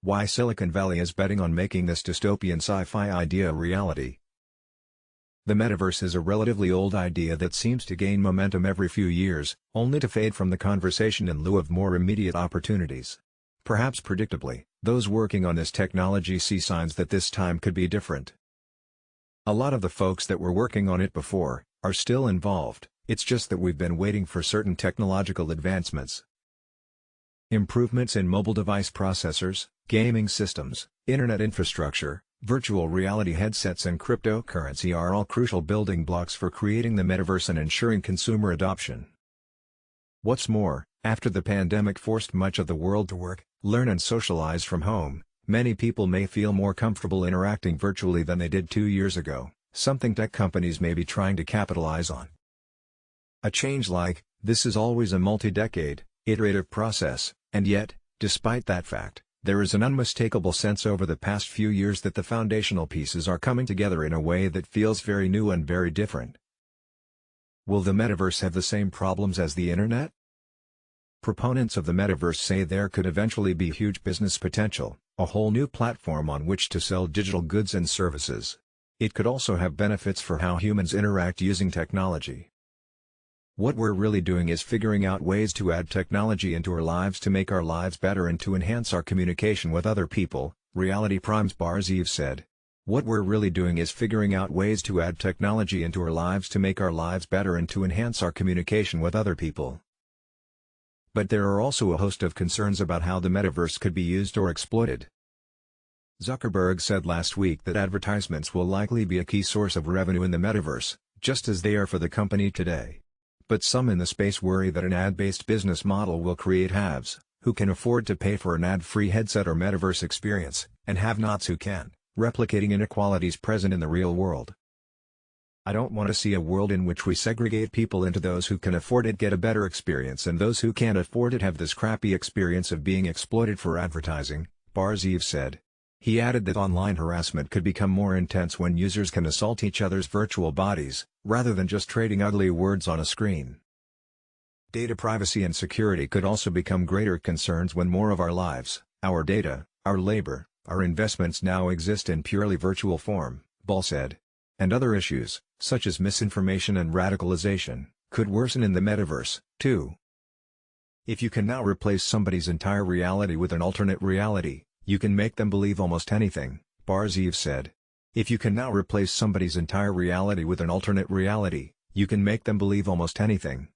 Why Silicon Valley is betting on making this dystopian sci-fi idea a reality. The metaverse is a relatively old idea that seems to gain momentum every few years, only to fade from the conversation in lieu of more immediate opportunities. Perhaps predictably, those working on this technology see signs that this time could be different. A lot of the folks that were working on it before are still involved, it's just that we've been waiting for certain technological advancements. Improvements in mobile device processors, gaming systems, internet infrastructure, virtual reality headsets and cryptocurrency are all crucial building blocks for creating the metaverse and ensuring consumer adoption. What's more, after the pandemic forced much of the world to work, learn and socialize from home, many people may feel more comfortable interacting virtually than they did 2 years ago, something tech companies may be trying to capitalize on. A change like this is always a multi-decade, iterative process, and yet, despite that fact, there is an unmistakable sense over the past few years that the foundational pieces are coming together in a way that feels very new and very different. Will the metaverse have the same problems as the internet? Proponents of the metaverse say there could eventually be huge business potential, a whole new platform on which to sell digital goods and services. It could also have benefits for how humans interact using technology. What we're really doing is figuring out ways to add technology into our lives to make our lives better and to enhance our communication with other people, Reality Prime's Barzeev said. What we're really doing is figuring out ways to add technology into our lives to make our lives better and to enhance our communication with other people. But there are also a host of concerns about how the metaverse could be used or exploited. Zuckerberg said last week that advertisements will likely be a key source of revenue in the metaverse, just as they are for the company today. But some in the space worry that an ad-based business model will create haves, who can afford to pay for an ad-free headset or metaverse experience, and have-nots who can't, replicating inequalities present in the real world. I don't want to see a world in which we segregate people into those who can afford it get a better experience and those who can't afford it have this crappy experience of being exploited for advertising, Barzeev said. He added that online harassment could become more intense when users can assault each other's virtual bodies, rather than just trading ugly words on a screen. Data privacy and security could also become greater concerns when more of our lives, our data, our labor, our investments now exist in purely virtual form, Ball said. And other issues, such as misinformation and radicalization, could worsen in the metaverse, too. If you can now replace somebody's entire reality with an alternate reality, you can make them believe almost anything, Barzeev said. If you can now replace somebody's entire reality with an alternate reality, you can make them believe almost anything.